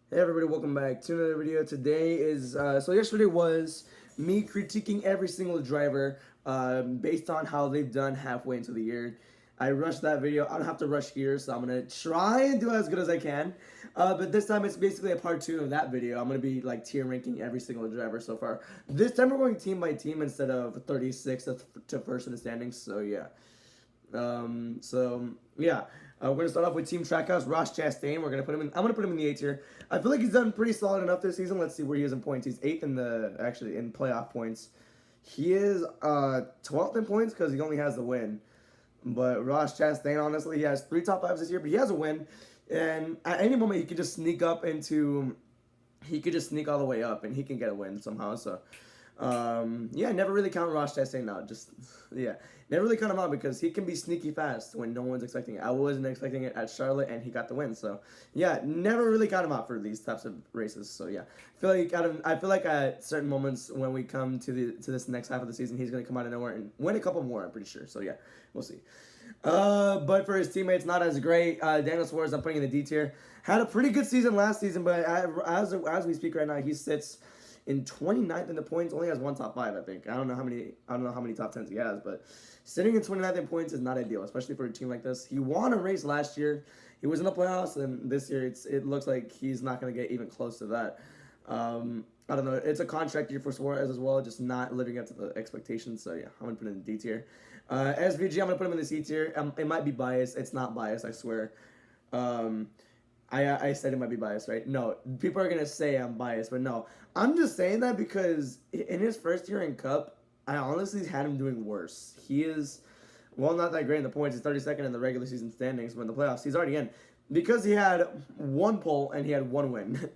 Hey everybody, welcome back to another video. Today is, so yesterday was me critiquing every single driver based on how they've done halfway into the year. I rushed that video. I don't have to rush here, so I'm going to try and do as good as I can. But this time it's basically a part 2 of that video. I'm going to be like tier ranking every single driver so far. This time we're going team by team instead of 36 to first in the standings, so yeah. We're gonna start off with Team Trackhouse, Ross Chastain. We're gonna put him in. I'm gonna put him in the A tier. I feel like he's done pretty solid enough this season. Let's see where he is in points. He's 8th in in playoff points. He is 12th in points because he only has the win. But Ross Chastain, honestly, he has 3 top 5s this year, but he has a win. And at any moment, he could just sneak up into. He could just sneak all the way up, and he can get a win somehow. So never really count Ross Chastain out. Never really count him out because he can be sneaky fast when no one's expecting it. I wasn't expecting it at Charlotte, and he got the win. So yeah, never really count him out for these types of races. So yeah, I feel like at certain moments when we come to this next half of the season, he's gonna come out of nowhere and win a couple more. I'm pretty sure. So yeah, we'll see. But for his teammates, not as great. Daniel Suarez, I'm putting in the D tier. Had a pretty good season last season, but as we speak right now, he sits in 29th in the points. Only has 1 top 5, I think. I don't know how many top 10s he has, but sitting in 29th in points is not ideal, especially for a team like this. He won a race last year. He was in the playoffs, and this year it looks like he's not going to get even close to that. I don't know. It's a contract year for Suarez as well, just not living up to the expectations. So yeah, I'm gonna put it in the D tier. SVG, I'm gonna put him in the C tier. It might be biased. It's not biased, I swear. I said it might be biased, right? No, people are gonna say I'm biased, but no, I'm just saying that because in his first year in Cup, I honestly had him doing worse. He is, well, not that great in the points. He's 32nd in the regular season standings, but in the playoffs, he's already in because he had 1 pole and he had 1 win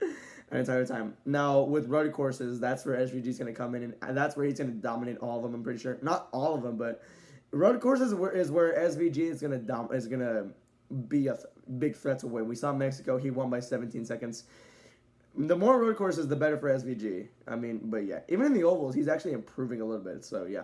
the entire time. Now with road courses, that's where SVG is gonna come in, and that's where he's gonna dominate all of them. I'm pretty sure, not all of them, but road courses is where SVG is gonna be a big threat to win. We saw Mexico; he won by 17 seconds. The more road courses, the better for SVG. I mean, but yeah, even in the ovals, he's actually improving a little bit. So yeah,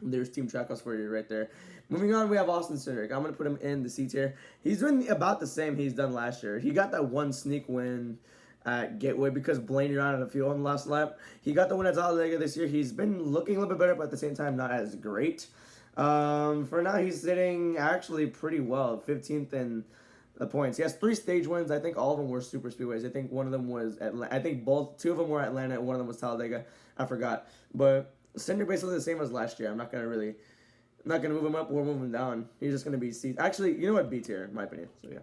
there's Team Trackhouse for you right there. Moving on, we have Austin Cindric. I'm gonna put him in the C tier. He's doing about the same he's done last year. He got that 1 sneak win at Gateway because Blaney ran out of fuel on the last lap. He got the win at Talladega this year. He's been looking a little bit better, but at the same time, not as great. For now, he's sitting actually pretty well, 15th in the points. He has 3 stage wins. I think all of them were super speedways. I think one of them was Atlanta. I think 2 of them were Atlanta, and one of them was Talladega. I forgot. But Cinder basically the same as last year. I'm not gonna move him up or move him down. He's just gonna be C. Actually, you know what? B tier, in my opinion. So yeah.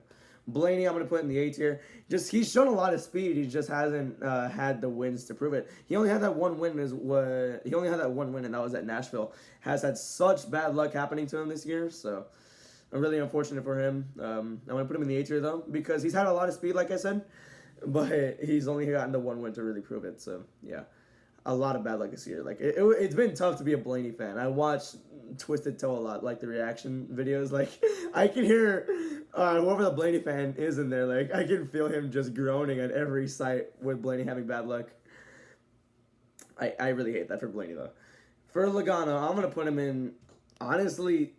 Blaney, I'm gonna put in the A tier. He's shown a lot of speed. He just hasn't had the wins to prove it. He only had that one win, and that was at Nashville. Has had such bad luck happening to him this year, so I'm really unfortunate for him. I'm gonna put him in the A tier though because he's had a lot of speed, like I said, but he's only gotten the 1 win to really prove it. So yeah, a lot of bad luck this year. Like it's been tough to be a Blaney fan. I watched Twisted Toe a lot, like the reaction videos. Like I can hear whoever the Blaney fan is in there. Like I can feel him just groaning at every sight with Blaney having bad luck. I really hate that for Blaney though. For Logano, I'm gonna put him in. Honestly,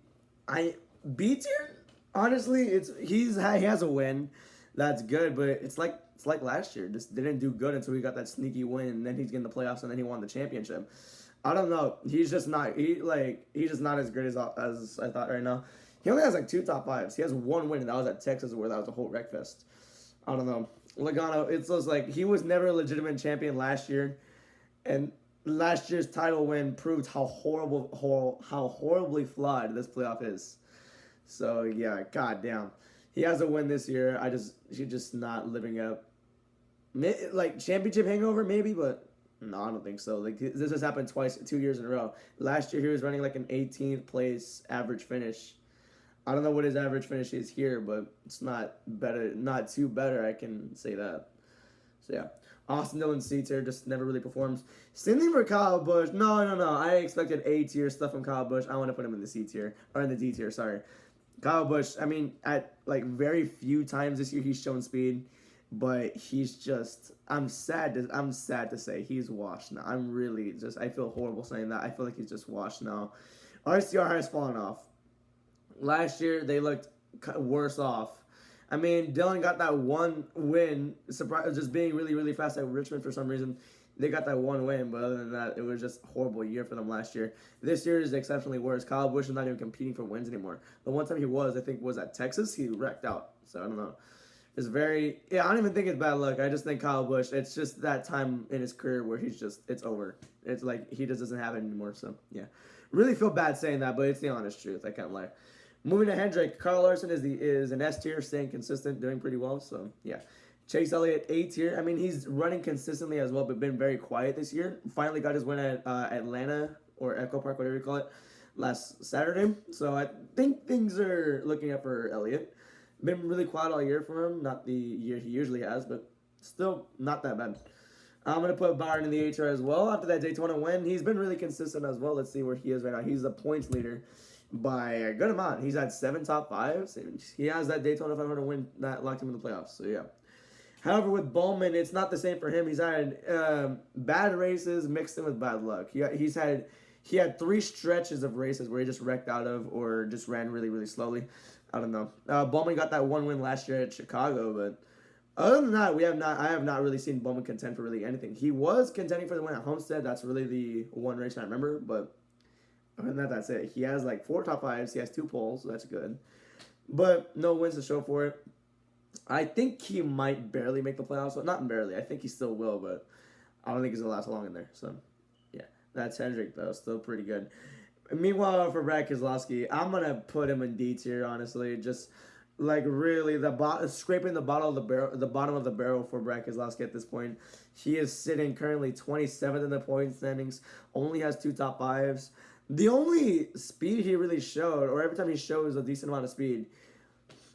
B tier. Honestly, he has a win, that's good, but it's like last year. Just didn't do good until he got that sneaky win, and then he's getting the playoffs, and then he won the championship. I don't know. He's just not as great as I thought right now. He only has like 2 top 5s. He has 1 win, and that was at Texas, where that was a whole wreck fest. I don't know. Logano, it's just like he was never a legitimate champion last year, and last year's title win proved how horribly flawed this playoff is. So yeah, goddamn, he has a win this year. He's just not living up. Like championship hangover maybe, but no, I don't think so. Like this has happened 2 years in a row. Last year he was running like an 18th place average finish. I don't know what his average finish is here, but it's not too better. I can say that. So yeah, Austin Dillon C tier just never really performs. Same thing for Kyle Busch. No. I expected A tier stuff from Kyle Busch. I want to put him in the C tier or in the D tier. Sorry. Kyle Busch, I mean, at like very few times this year he's shown speed, but he's just I'm sad to say he's washed now. I feel horrible saying that. I feel like he's just washed now. RCR has fallen off. Last year they looked worse off. I mean, Dylan got that one win, surprise, just being really, really fast at Richmond for some reason. They got that one win, but other than that, it was just a horrible year for them last year. This year is exceptionally worse. Kyle Busch is not even competing for wins anymore. The one time he was, I think, was at Texas. He wrecked out. So I don't know. It's very, yeah, I don't even think it's bad luck. I just think Kyle Busch, it's just that time in his career where he's just, it's over. It's like he just doesn't have it anymore. So yeah, really feel bad saying that, but it's the honest truth. I can't lie. Moving to Hendrick, Carl Larson is an S tier, staying consistent, doing pretty well. So yeah, Chase Elliott A tier. I mean, he's running consistently as well, but been very quiet this year. Finally got his win at Atlanta or Echo Park, whatever you call it, last Saturday. So I think things are looking up for Elliott. Been really quiet all year for him. Not the year he usually has, but still not that bad. I'm going to put Byron in the A tier as well. After that Daytona win, he's been really consistent as well. Let's see where he is right now. He's the points leader by a good amount. He's had 7 top 5s. He has that Daytona 500 win that locked him in the playoffs. So, yeah. However, with Bowman, it's not the same for him. He's had bad races mixed in with bad luck. He had 3 stretches of races where he just wrecked out of or just ran really, really slowly. I don't know. Bowman got that one win last year at Chicago, but other than that, I have not really seen Bowman contend for really anything. He was contending for the win at Homestead. That's really the one race I remember, but other than that, that's it. He has like 4 top 5s. He has 2 poles, so that's good. But no wins to show for it. I think he might barely make the playoffs. Well, not barely. I think he still will, but I don't think he's going to last long in there. So, yeah. That's Hendrick, though. Still pretty good. Meanwhile, for Brad Keselowski, I'm going to put him in D tier, honestly. Just, like, really, scraping the bottom of the barrel for Brad Keselowski at this point. He is sitting currently 27th in the point standings. Only has 2 top 5s. The only speed he really showed, or every time he shows a decent amount of speed,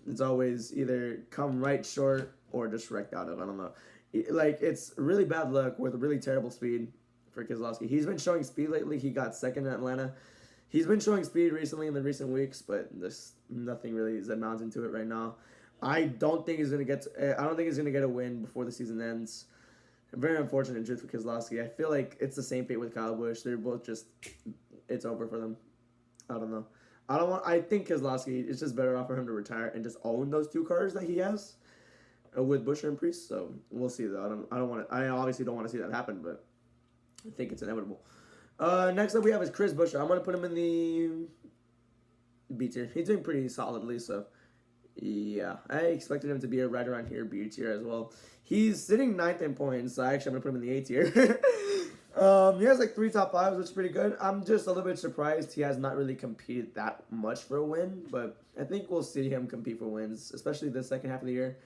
it's always either come right short or just wrecked out of. I don't know. Like, it's really bad luck with really terrible speed for Keselowski. He's been showing speed lately. He got second in Atlanta. He's been showing speed recently in the recent weeks, but there's nothing really is amounting to it right now. I don't think he's gonna get a win before the season ends. Very unfortunate in truth for Keselowski. I feel like it's the same fate with Kyle Busch. They're both just, it's over for them. I don't know. I think Keselowski, it's just better off for him to retire and just own those 2 cars that he has with Buescher and Priest. So we'll see though. I obviously don't want to see that happen, but I think it's inevitable. Next up we have is Chris Buescher. I'm gonna put him in the B tier. He's doing pretty solidly, so yeah. I expected him to be right around here, B tier as well. He's sitting 9th in points, so actually I'm gonna put him in the A tier. He has like 3 top 5s, which is pretty good. I'm just a little bit surprised he has not really competed that much for a win, but I think we'll see him compete for wins, especially the second half of the year.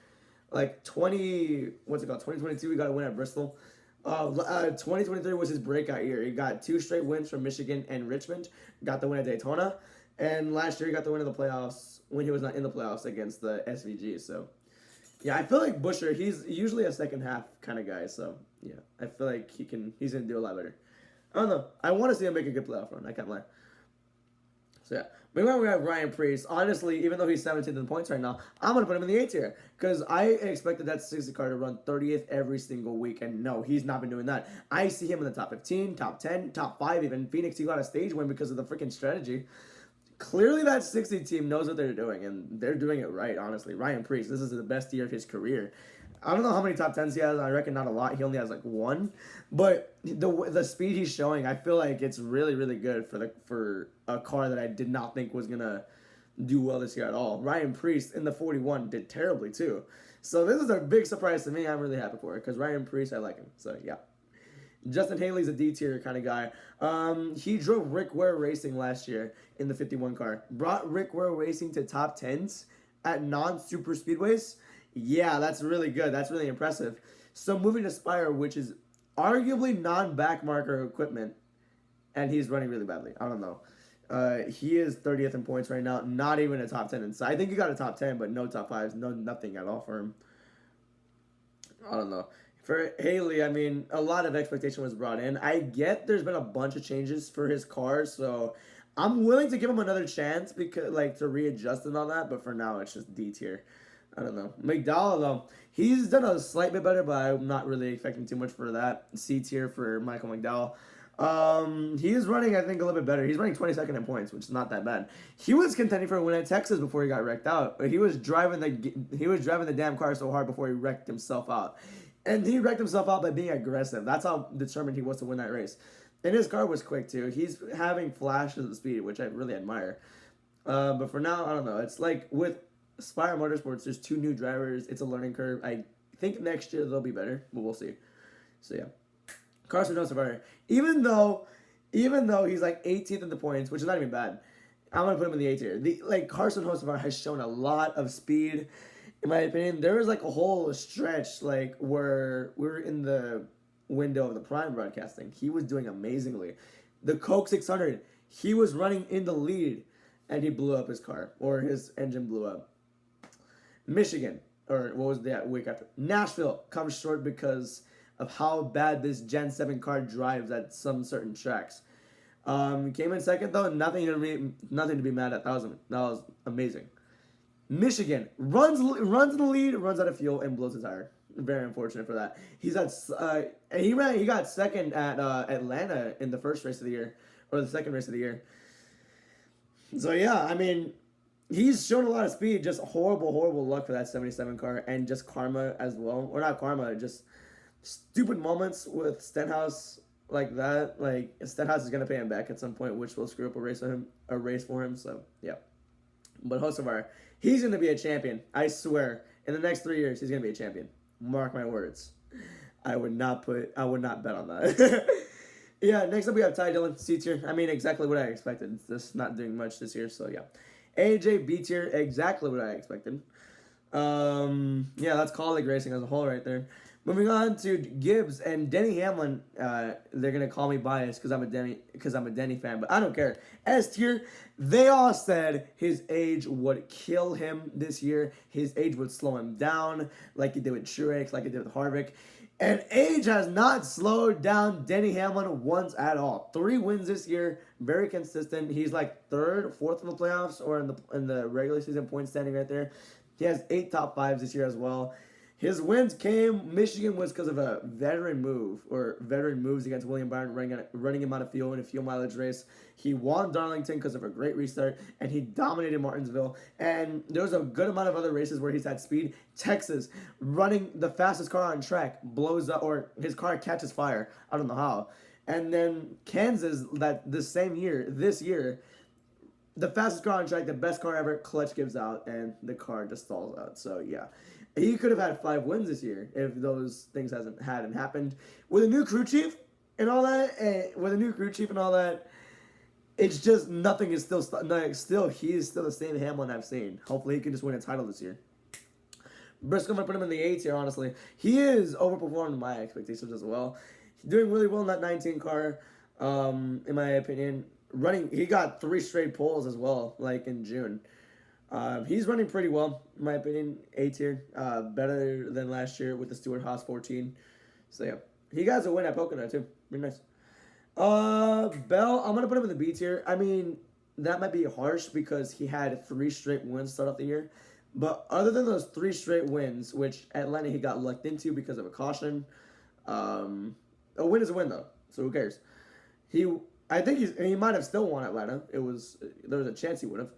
Like 2022, we got a win at Bristol. 2023 was his breakout year. He got 2 straight wins from Michigan and Richmond. Got the win at Daytona, and last year he got the win in the playoffs when he was not in the playoffs against the SVG. So yeah, I feel like Buescher, he's usually a second half kind of guy. So yeah, I feel like he's gonna do a lot better. I don't know. I want to see him make a good playoff run. I can't lie. So yeah. Meanwhile, we have Ryan Priest. Honestly, even though he's 17th in points right now, I'm going to put him in the A tier. Because I expected that 60 car to run 30th every single week. And no, he's not been doing that. I see him in the top 15, top 10, top 5 even. Phoenix, he got a stage win because of the freaking strategy. Clearly that 60 team knows what they're doing. And they're doing it right, honestly. Ryan Priest, this is the best year of his career. I don't know how many top 10s he has. I reckon not a lot. He only has like 1. But the speed he's showing, I feel like it's really, really good for a car that I did not think was going to do well this year at all. Ryan Priest in the 41 did terribly too. So this is a big surprise to me. I'm really happy for it because Ryan Priest, I like him. So yeah. Justin Haley's a D tier kind of guy. He drove Rick Ware Racing last year in the 51 car. Brought Rick Ware Racing to top 10s at non-super speedways. Yeah, that's really good. That's really impressive. So moving to Spire, which is arguably non-backmarker equipment, and he's running really badly. I don't know. He is 30th in points right now. Not even a top 10 inside. I think he got a top 10, but no top 5s. No nothing at all for him. I don't know. For Haley, I mean, a lot of expectation was brought in. I get there's been a bunch of changes for his car, so I'm willing to give him another chance because, like, to readjust and all that. But for now, it's just D tier. I don't know. McDowell, though, he's done a slight bit better, but I'm not really expecting too much for that. C tier for Michael McDowell. He is running, I think, a little bit better. He's running 22nd in points, which is not that bad. He was contending for a win at Texas before he got wrecked out. He was driving the damn car so hard before he wrecked himself out, and he wrecked himself out by being aggressive. That's how determined he was to win that race. And his car was quick too. He's having flashes of speed, which I really admire. But for now, I don't know. It's like with Spire Motorsports, there's 2 new drivers. It's a learning curve. I think next year they'll be better, but we'll see. So yeah. Carson Hocevar, even though he's like 18th in the points, which is not even bad, I'm gonna put him in the A tier. Carson Hocevar has shown a lot of speed, in my opinion. There was like a whole stretch like where we were in the window of the prime broadcasting. He was doing amazingly. The Coke 600, he was running in the lead, and he blew up his car, or his engine blew up. Michigan, or what was that week after? Nashville comes short because of how bad this Gen 7 car drives at some certain tracks. Came in second though, nothing to be mad at. That was amazing. Michigan runs in the lead, runs out of fuel, and blows his tire. Very unfortunate for that. He got second at Atlanta in the first race of the year, or the second race of the year. So yeah, I mean, he's shown a lot of speed. Just horrible luck for that 77 car, and just karma as well, or not karma, just stupid moments with Stenhouse like that. Like Stenhouse is gonna pay him back at some point, which will screw up a race for him. So yeah, but Hocevar, he's gonna be a champion. I swear, in the next 3 years, he's gonna be a champion. Mark my words. I would not bet on that. Yeah, next up we have Ty Dillon, C tier. I mean, exactly what I expected. Just not doing much this year, so yeah. AJ, B tier, exactly what I expected. Yeah, that's colleague racing as a whole right there. Moving on to Gibbs and Denny Hamlin. They're gonna call me biased because I'm a Denny fan, but I don't care. S tier, they all said his age would kill him this year. His age would slow him down, like it did with Truex, like it did with Harvick. And age has not slowed down Denny Hamlin once at all. 3 wins this year, very consistent. He's like 3rd, 4th in the playoffs, or in the regular season point standing right there. He has 8 top 5s this year as well. His wins Michigan was because of a veteran move, or veteran moves against William Byron, running him out of fuel in a fuel mileage race. He won Darlington because of a great restart, and he dominated Martinsville. And there was a good amount of other races where he's had speed. Texas, running the fastest car on track, blows up, or his car catches fire. I don't know how. And then Kansas, this year, the fastest car on track, the best car ever, clutch gives out, and the car just stalls out. So, yeah. He could have had 5 wins this year if those things hadn't happened. With a new crew chief and all that, it's just nothing is still he is still the same Hamlin I've seen. Hopefully he can just win a title this year. Briscoe, I'm going to put him in the A tier, honestly. He is overperformed my expectations as well. He's doing really well in that 19 car, in my opinion. He got 3 straight poles as well, like in June. He's running pretty well, in my opinion. A tier, better than last year with the Stewart Haas 14. So yeah, he got a win at Pocono too. Pretty nice. Bell, I'm gonna put him in the B tier. I mean, that might be harsh because he had 3 straight wins to start off the year. But other than those 3 straight wins, which Atlanta he got lucked into because of a caution, a win is a win though. So who cares? I think he might have still won Atlanta. There was a chance he would have.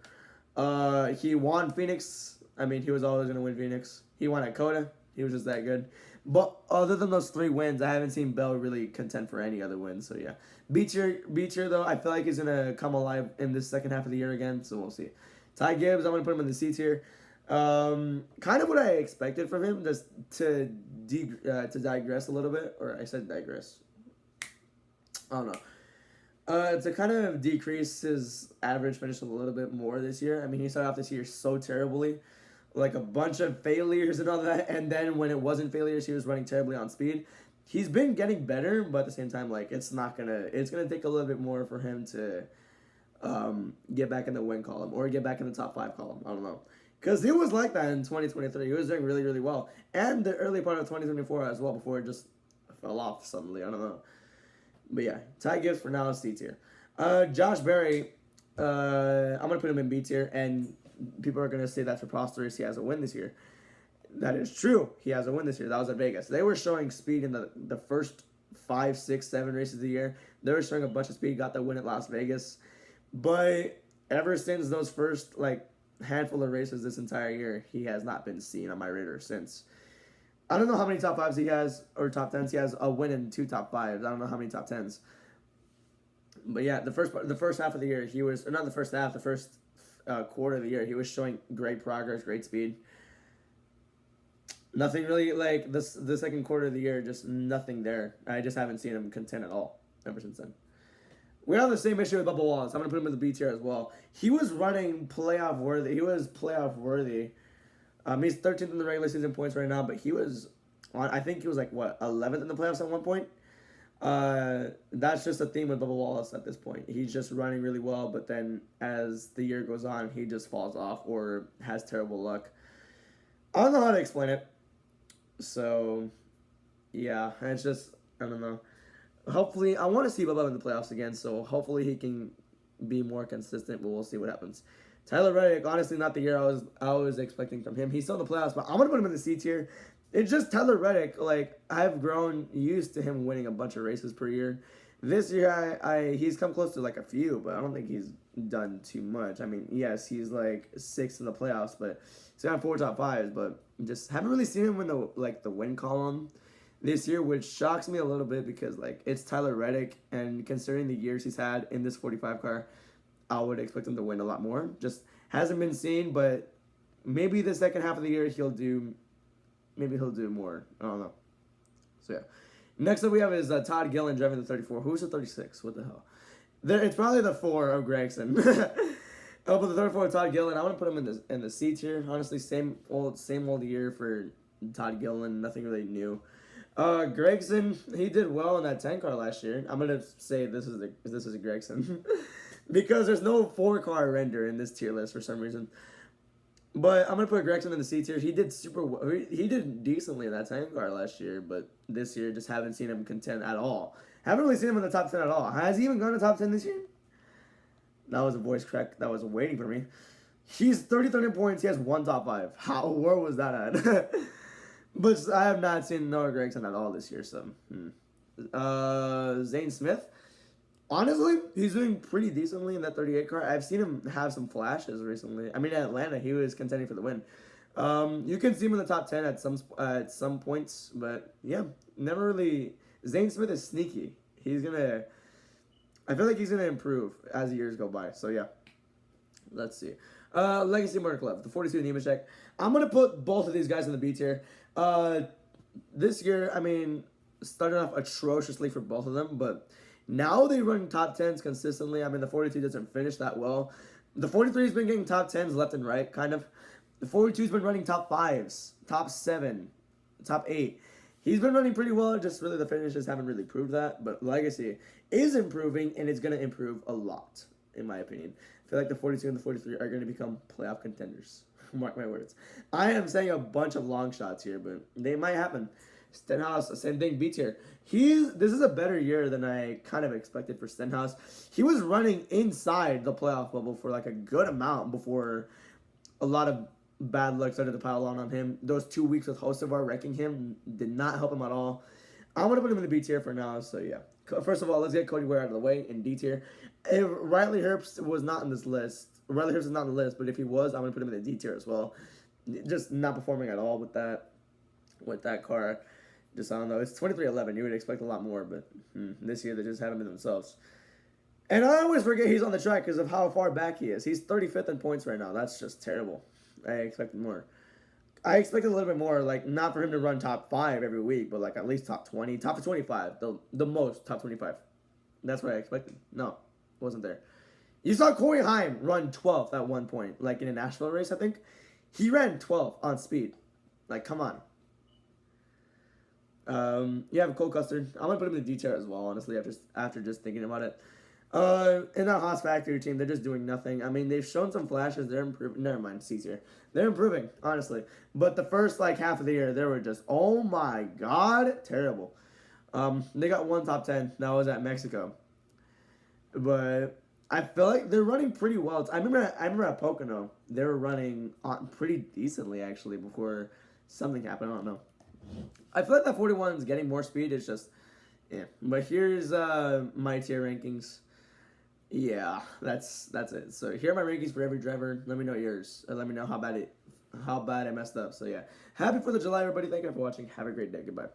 He won Phoenix. I mean, he was always going to win Phoenix. He won at Coda. He was just that good. But other than those 3 wins, I haven't seen Bell really contend for any other wins. So, yeah. B tier though, I feel like he's going to come alive in this second half of the year again. So, we'll see. Ty Gibbs, I'm going to put him in the C tier. Kind of what I expected from him, just to digress a little bit. Or I said digress. I don't know. To kind of decrease his average finish a little bit more this year. I mean, he started off this year so terribly, like a bunch of failures and all that, and then when it wasn't failures, he was running terribly on speed. He's been getting better, but at the same time, like, it's gonna take a little bit more for him to get back in the win column or get back in the top 5 column. I don't know. Because he was like that in 2023. He was doing really, really well. And the early part of 2024 as well, before it just fell off suddenly. I don't know. But yeah, Ty Gibbs for now is C tier. Josh Berry, I'm going to put him in B tier, and people are going to say that's preposterous. He has a win this year. That is true. He has a win this year. That was at Vegas. They were showing speed in the first 5, 6, 7 races of the year. They were showing a bunch of speed, got the win at Las Vegas. But ever since those first like handful of races this entire year, he has not been seen on my radar since. I don't know how many top fives he has or top tens. He has a win and 2 top fives. I don't know how many top tens. But yeah, the first half of the year he was, or not the first half, the first quarter of the year he was showing great progress, great speed. Nothing really like this. The second quarter of the year, just nothing there. I just haven't seen him contend at all ever since then. We have the same issue with Bubba Wallace. I'm gonna put him in the B tier as well. He was running playoff worthy. He was playoff worthy. He's 13th in the regular season points right now, but he was on. I think he was like what 11th in the playoffs at one point. That's just a theme with Bubba Wallace at this point. He's just running really well, but then as the year goes on, he just falls off or has terrible luck. I don't know how to explain it. So, yeah, it's just, I don't know. Hopefully, I want to see Bubba in the playoffs again, so hopefully he can be more consistent, but we'll see what happens. Tyler Reddick, honestly, not the year I was expecting from him. He's still in the playoffs, but I'm going to put him in the C tier. It's just Tyler Reddick. Like, I've grown used to him winning a bunch of races per year. This year, he's come close to, like, a few, but I don't think he's done too much. I mean, yes, he's, like, 6th in the playoffs, but he's got 4 top 5s, but just haven't really seen him win the win column this year, which shocks me a little bit because, like, it's Tyler Reddick, and considering the years he's had in this 45 car, I would expect him to win a lot more. Just hasn't been seen, but maybe the second half of the year he'll do more. I don't know. So, yeah. Next up we have is Todd Gillen driving the 34. Who's the 36? What the hell? It's probably the 4 of Gregson. But the 34 Todd Gillen, I want to put him in the C tier. Honestly, same old year for Todd Gillen. Nothing really new. Gregson, he did well in that 10 car last year. I'm gonna say this is a Gregson because there's no 4 car render in this tier list for some reason. But I'm gonna put Gregson in the C tier. He did super well. He did decently in that 10 car last year, but this year just haven't seen him contend at all. Haven't really seen him in the top 10 at all. Has he even gone to top 10 this year? That was a voice crack that was waiting for me. He's 33rd in points. He has 1 top 5. Where was that at? But I have not seen Noah Gragson at all this year. So, Zane Smith. Honestly, he's doing pretty decently in that 38 car. I've seen him have some flashes recently. I mean, in Atlanta, he was contending for the win. You can see him in the top 10 at some points, but yeah, never really. Zane Smith is sneaky. I feel like he's gonna improve as the years go by. So yeah, let's see. Legacy Motor Club, the 42 Nemechek. I'm gonna put both of these guys in the B tier. This year, I mean, started off atrociously for both of them, but now they run top 10s consistently. I mean, the 42 doesn't finish that well. The 43 has been getting top 10s left and right, kind of. The 42's been running top 5s, top 7, top 8. He's been running pretty well, just really the finishes haven't really proved that. But Legacy is improving, and it's going to improve a lot, in my opinion. I feel like the 42 and the 43 are going to become playoff contenders. Mark my words. I am saying a bunch of long shots here, but they might happen. Stenhouse, same thing, B tier. This is a better year than I kind of expected for Stenhouse. He was running inside the playoff bubble for like a good amount before a lot of bad luck started to pile on him. Those 2 weeks with Hocevar wrecking him did not help him at all. I'm going to put him in the B tier for now, so yeah. First of all, let's get Cody Ware out of the way in D tier. If Riley Herbst was not in this list, Riley Herbst is not on the list, but if he was, I'm going to put him in the D tier as well. Just not performing at all with that car. Just, I don't know. It's 23-11. You would expect a lot more, but this year they just haven't been themselves. And I always forget he's on the track because of how far back he is. He's 35th in points right now. That's just terrible. I expected more. I expected a little bit more, like, not for him to run top 5 every week, but, like, at least top 20, top 25, the most top 25. That's what I expected. No, wasn't there. You saw Corey Heim run 12th at one point, like, in a Nashville race, I think. He ran 12th on speed. Like, come on. You have Cole Custard. I'm going to put him in the D tier as well, honestly, after just thinking about it. In that Haas Factory team, they're just doing nothing. I mean, they've shown some flashes. They're improving. Never mind, C tier. They're improving, honestly. But the first, like, half of the year, they were just, oh my God, terrible. They got 1 top 10. That was at Mexico. But I feel like they're running pretty well. I remember at Pocono, they were running pretty decently, actually, before something happened. I don't know. I feel like that 41 is getting more speed. It's just Yeah, but here's my tier rankings. Yeah, that's it. So here are my rankings for every driver. Let me know yours. Let me know how bad I messed up. So yeah, happy 4th of July, everybody. Thank you for watching. Have a great day. Goodbye.